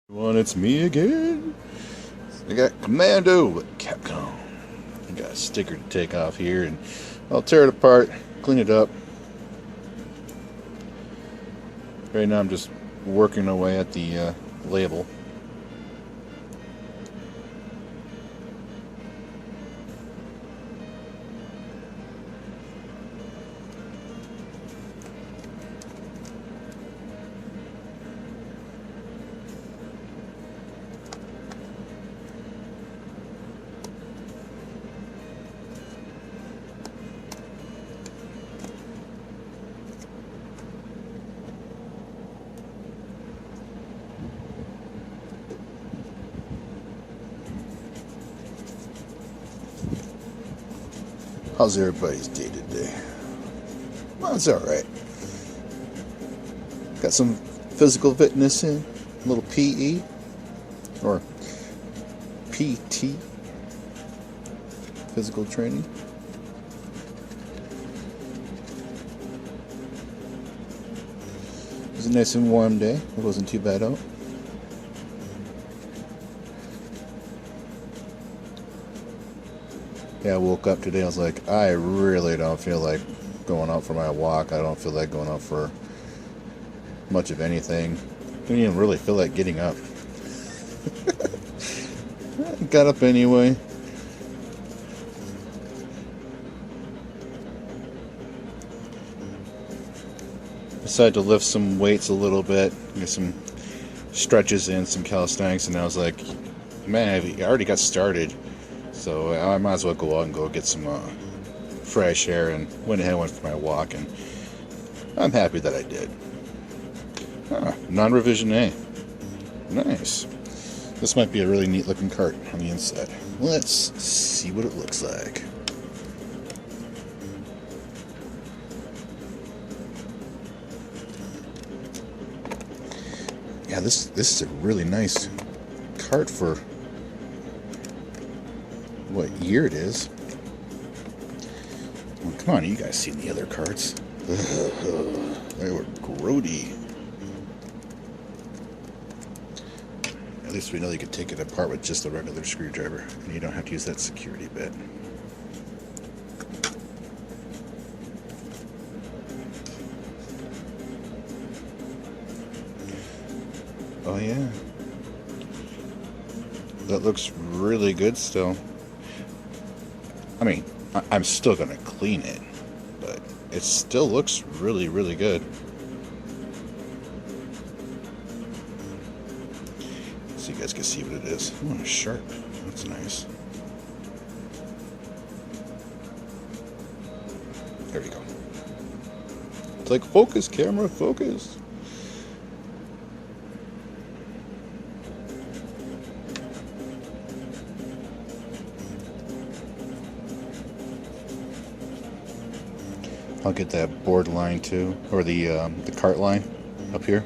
Well, it's me again. I got Commando with Capcom. I got a sticker to take off here, and I'll tear it apart, clean it up. Right now I'm just working away at the label. How's everybody's day today? Well, it's alright. Got some physical fitness in, a little PE, or PT, physical training. It was a nice and warm day. It wasn't too bad out. Yeah, I woke up today, I was like, I really don't feel like going out for my walk. I don't feel like going out for much of anything. Didn't even really feel like getting up. I got up anyway. Decided to lift some weights a little bit, get some stretches in, some calisthenics, and I was like, man, I already got started. So I might as well go out and go get some fresh air, and went ahead and went for my walk, and I'm happy that I did. Non-revision A. Nice. This might be a really neat looking cart on the inside. Let's see what it looks like. Yeah, this is a really nice cart for what year it is. Well, come on, you guys seen the other carts? They were grody. At least we know you could take it apart with just a regular screwdriver, and you don't have to use that security bit. Oh yeah, that looks really good still. I mean, I'm still going to clean it, but it still looks really, really good. So you guys can see what it is. Oh, sharp. That's nice. There you go. It's like, focus, camera, focus. I'll get that board line too, or the cart line up here.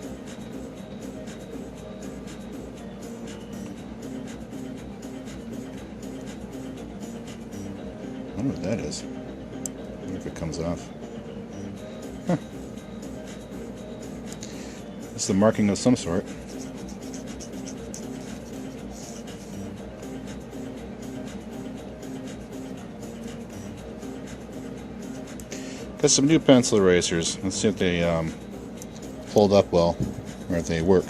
I wonder what that is. I wonder if it comes off. Huh. It's the marking of some sort. Got some new pencil erasers. Let's see if they hold up well, or if they work.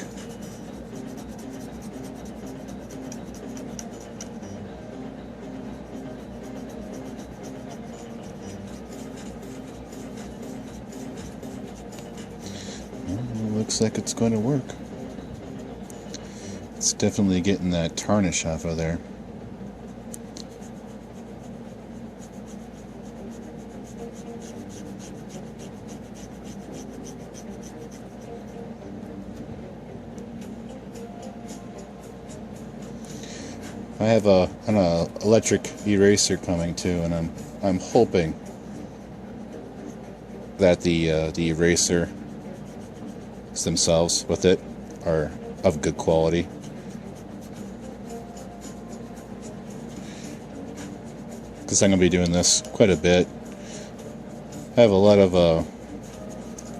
Well, looks like it's going to work. It's definitely getting that tarnish off of there. I have an electric eraser coming too, and I'm hoping that the eraser themselves with it are of good quality. Because I'm going to be doing this quite a bit I have a lot of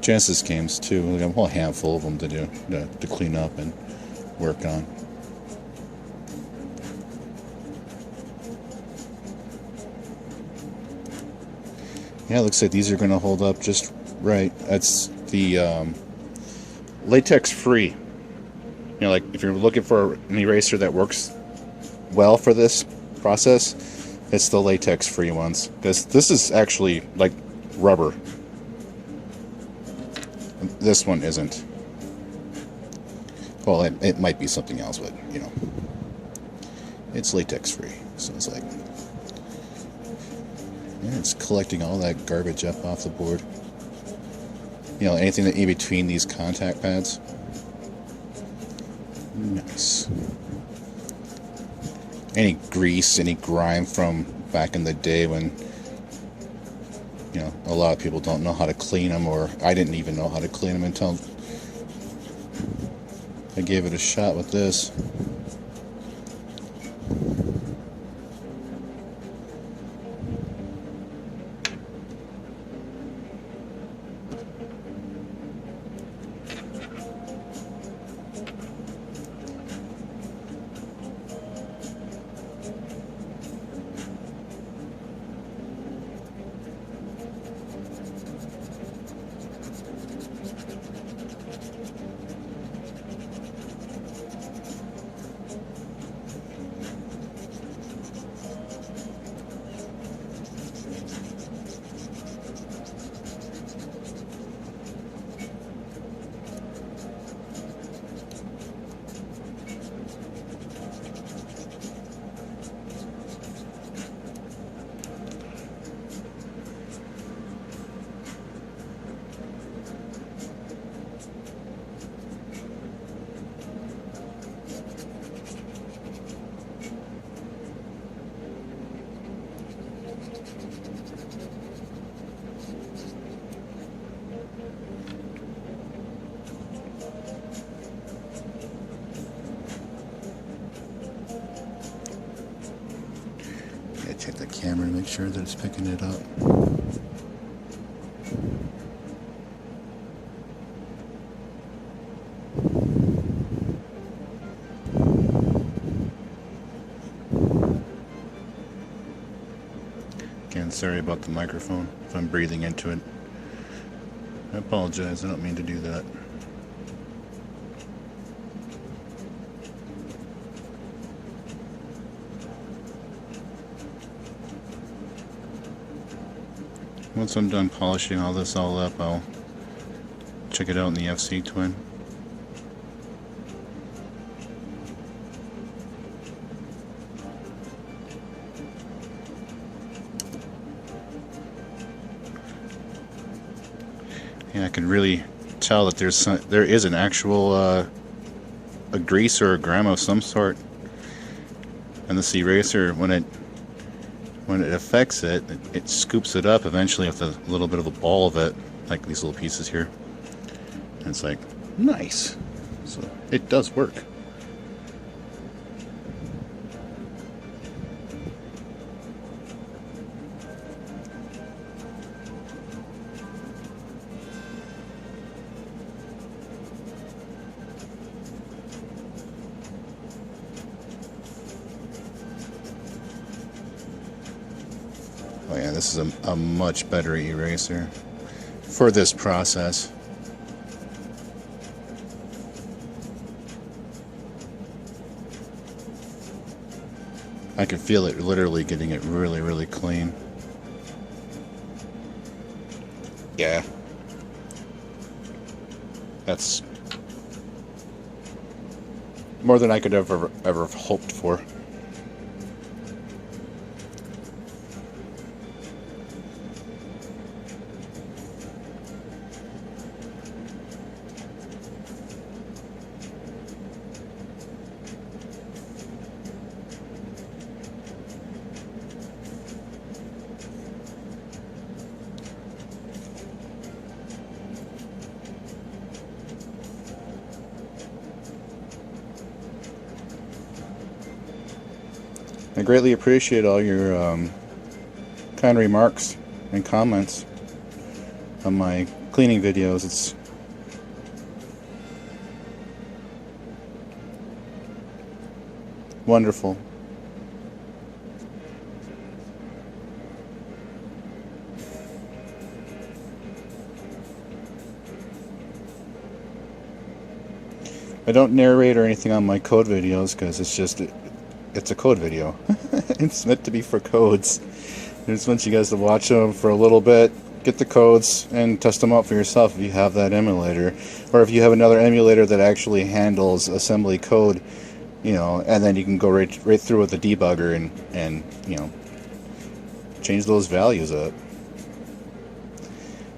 Genesis games too. Like a whole handful of them to do to clean up and work on. Yeah, it looks like these are going to hold up just right. That's the latex free. You know, like if you're looking for an eraser that works well for this process, it's the latex free ones. Because this is actually like rubber. This one isn't. Well, it might be something else, but you know, it's latex free. So it's like, yeah, it's collecting all that garbage up off the board. You know, anything that in between these contact pads. Nice. Any grease, any grime from back in the day when, you know, a lot of people don't know how to clean them, or I didn't even know how to clean them until I gave it a shot with this. Check the camera to make sure that it's picking it up. Again, sorry about the microphone if I'm breathing into it. I apologize, I don't mean to do that. Once I'm done polishing all this all up, I'll check it out in the FC Twin. Yeah, I can really tell that there is an actual a grease or a grime of some sort, and this eraser, when it affects it, it scoops it up eventually with a little bit of a ball of it, like these little pieces here. And it's like, nice. So it does work. Oh yeah, this is a much better eraser for this process. I can feel it literally getting it really, really clean. Yeah. That's more than I could ever have hoped for. I greatly appreciate all your kind remarks and comments. on my cleaning videos. It's wonderful. I don't narrate or anything on my code videos because it's a code video. It's meant to be for codes. I just want you guys to watch them for a little bit, get the codes, and test them out for yourself if you have that emulator. Or if you have another emulator that actually handles assembly code, you know, and then you can go right through with the debugger and you know, change those values up.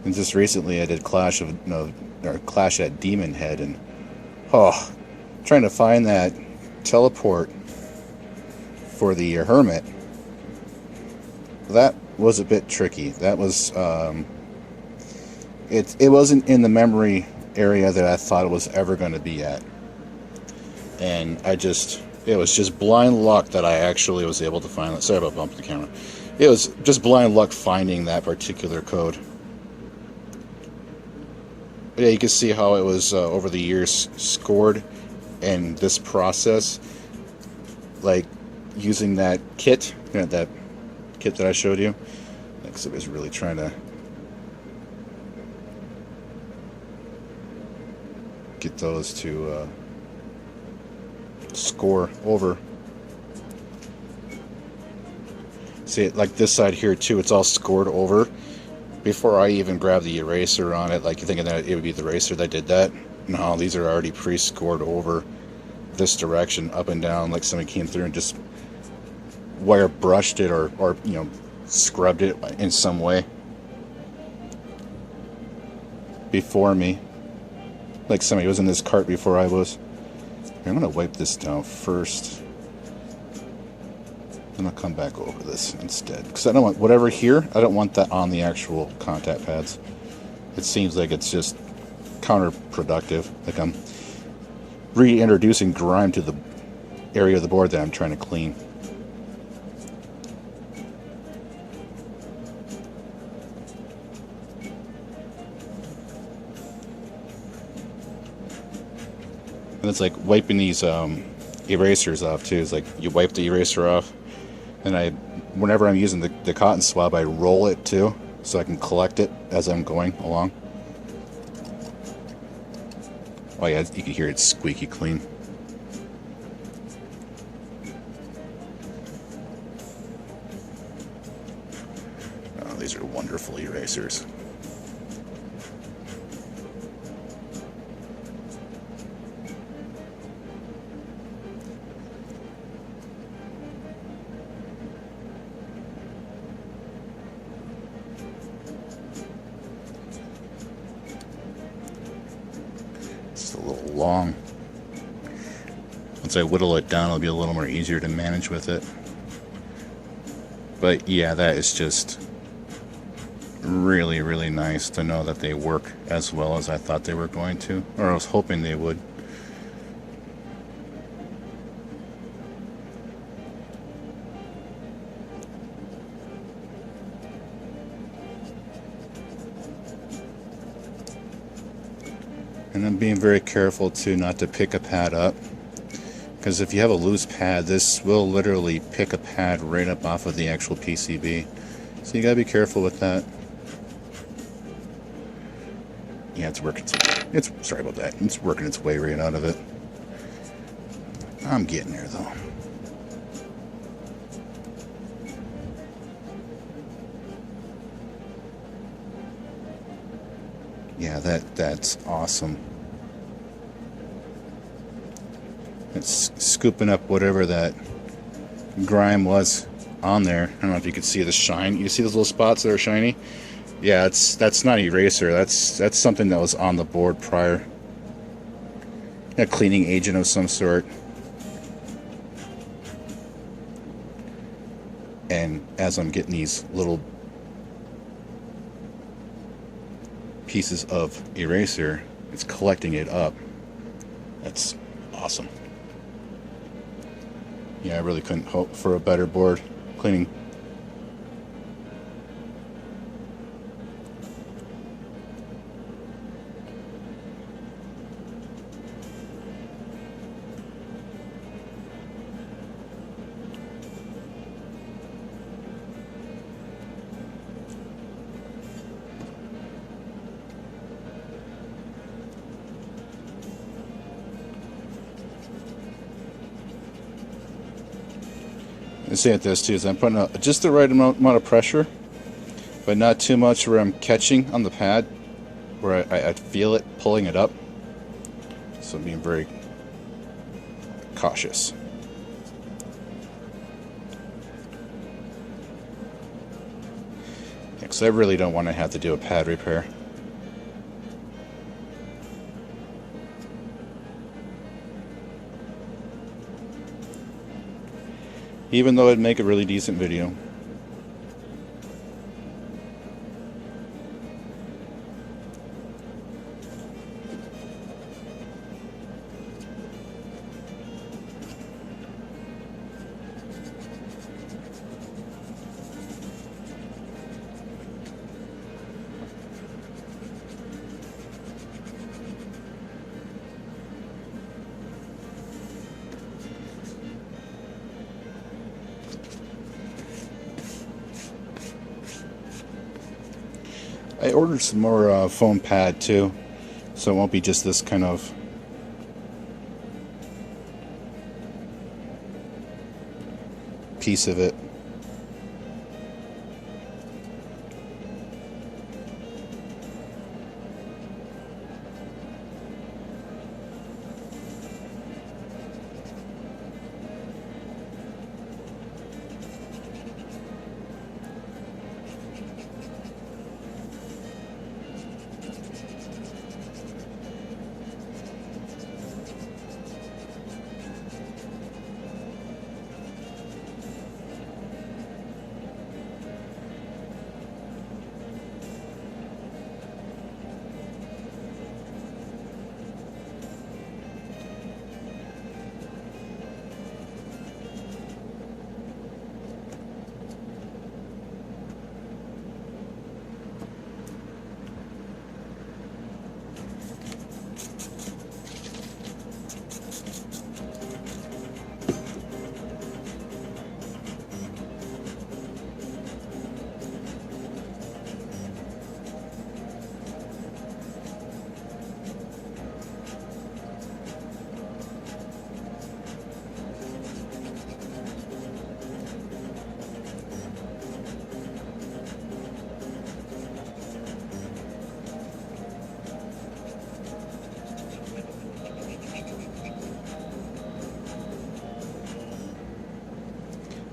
And just recently I did Clash at Demon Head, and trying to find that teleport for the Hermit, that was a bit tricky. That was it wasn't in the memory area that I thought it was ever going to be at, and it was just blind luck that I actually was able to find that. Sorry about bumping the camera. It was just blind luck finding that particular code. But yeah, you can see how it was over the years scored, and this process, like using that kit, that kit that I showed you. Because it was really trying to get those to score over. See, like this side here too, it's all scored over. Before I even grab the eraser on it, like you're thinking that it would be the eraser that did that. No, these are already pre-scored over this direction, up and down, like somebody came through and just wire brushed it or you know, scrubbed it in some way before me. Like somebody was in this cart before I was. I'm gonna wipe this down first. I'm gonna come back over this instead, because I don't want whatever here, I don't want that on the actual contact pads. It seems like it's just counterproductive, like I'm reintroducing grime to the area of the board that I'm trying to clean. And it's like wiping these erasers off too. It's like you wipe the eraser off, and whenever I'm using the cotton swab, I roll it too, so I can collect it as I'm going along. Oh yeah, you can hear it squeaky clean. Oh, these are wonderful erasers. It's a little long. Once I whittle it down, it'll be a little more easier to manage with it. But yeah, that is just really, really nice to know that they work as well as I thought they were going to, or I was hoping they would. And I'm being very careful too not to pick a pad up, because if you have a loose pad, this will literally pick a pad right up off of the actual PCB. So you gotta be careful with that. Yeah, it's working. Sorry about that. It's working its way right out of it. I'm getting there though. Yeah, that's awesome. It's scooping up whatever that grime was on there. I don't know if you can see the shine. You see those little spots that are shiny? Yeah, that's not eraser. That's something that was on the board prior. A cleaning agent of some sort. And as I'm getting these little pieces of eraser, it's collecting it up. That's awesome. Yeah, I really couldn't hope for a better board cleaning. I say it this too, is I'm putting just the right amount of pressure, but not too much where I'm catching on the pad, where I feel it pulling it up. So I'm being very cautious. Because I really don't want to have to do a pad repair. Even though it'd make a really decent video. I ordered some more foam pad too, so it won't be just this kind of piece of it.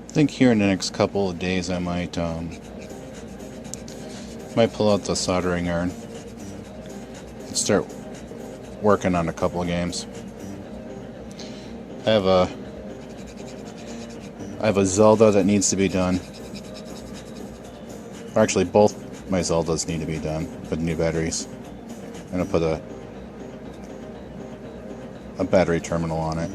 I think here in the next couple of days I might pull out the soldering iron and start working on a couple of games. I have a Zelda that needs to be done. Or actually, both my Zeldas need to be done with new batteries. I'm gonna put a battery terminal on it.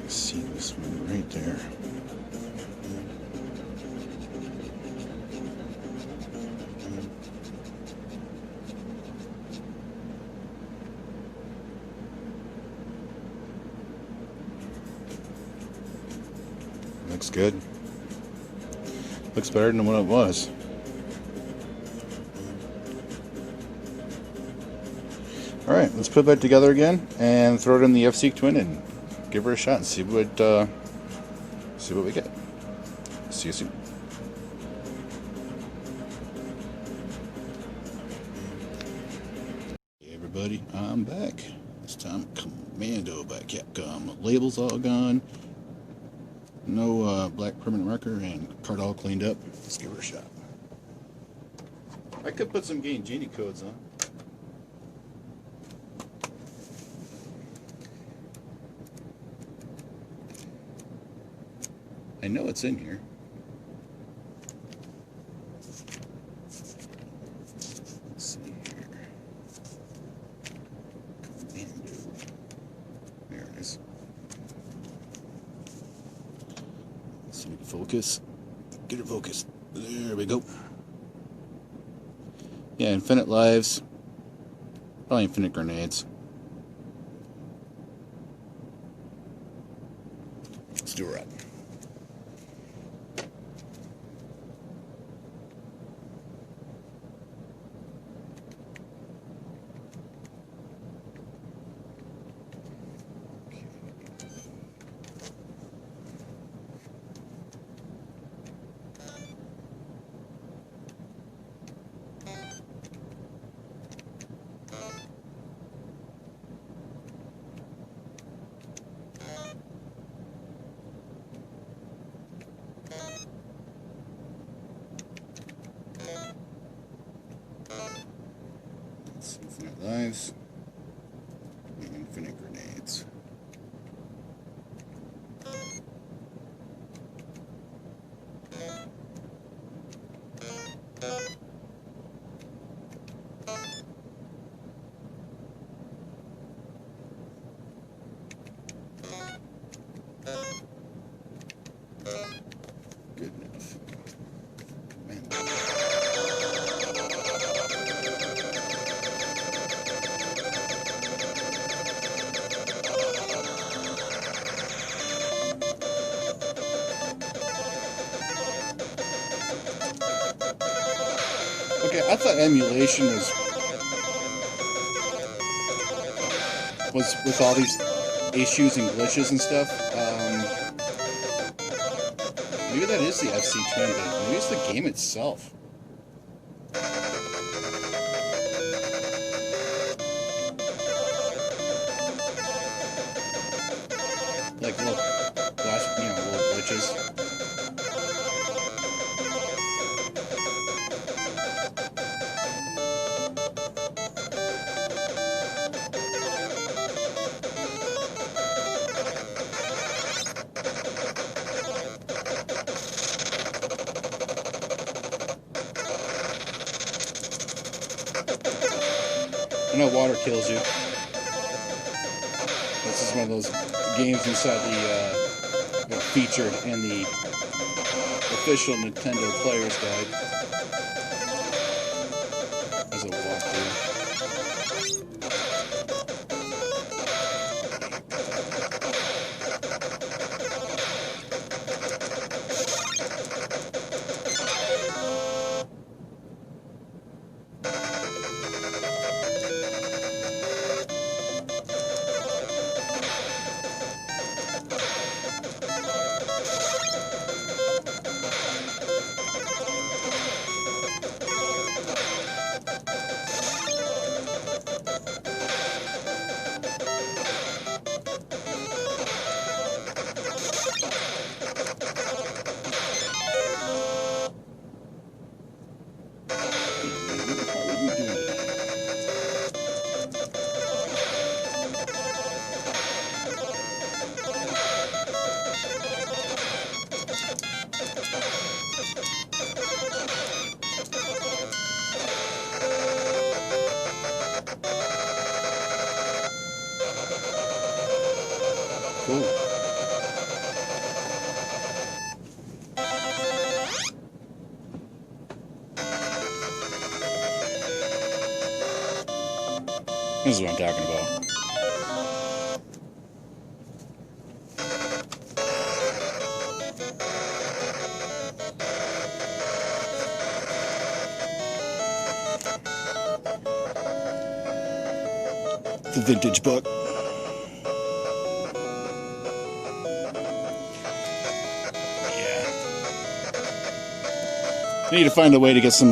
See this one right there. Looks good. Looks better than what it was. Alright, let's put that together again and throw it in the FC Twin and give her a shot and see what we get. See you soon. Hey everybody, I'm back. This time Commando by Capcom. Labels all gone. No black permanent marker and card all cleaned up. Let's give her a shot. I could put some Game Genie codes on. I know it's in here. Let's see here. Commando. There it is. Let's see, focus. Get it focused. There we go. Yeah, infinite lives. Probably infinite grenades. Let's do a run. Infinite lives and infinite grenades. Good enough. Man. Okay, I thought emulation was with all these issues and glitches and stuff. Maybe that is the FC10, but maybe it's the game itself. Like little glitches. I know water kills you. This is one of those games inside the featured in the official Nintendo Player's Guide as a walkthrough. Cool. This is what I'm talking about. The vintage book. I need to find a way to get some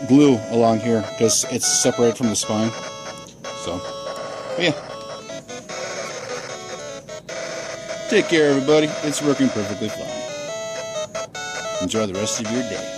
glue along here because it's separated from the spine. So, yeah. Take care, everybody. It's working perfectly fine. Enjoy the rest of your day.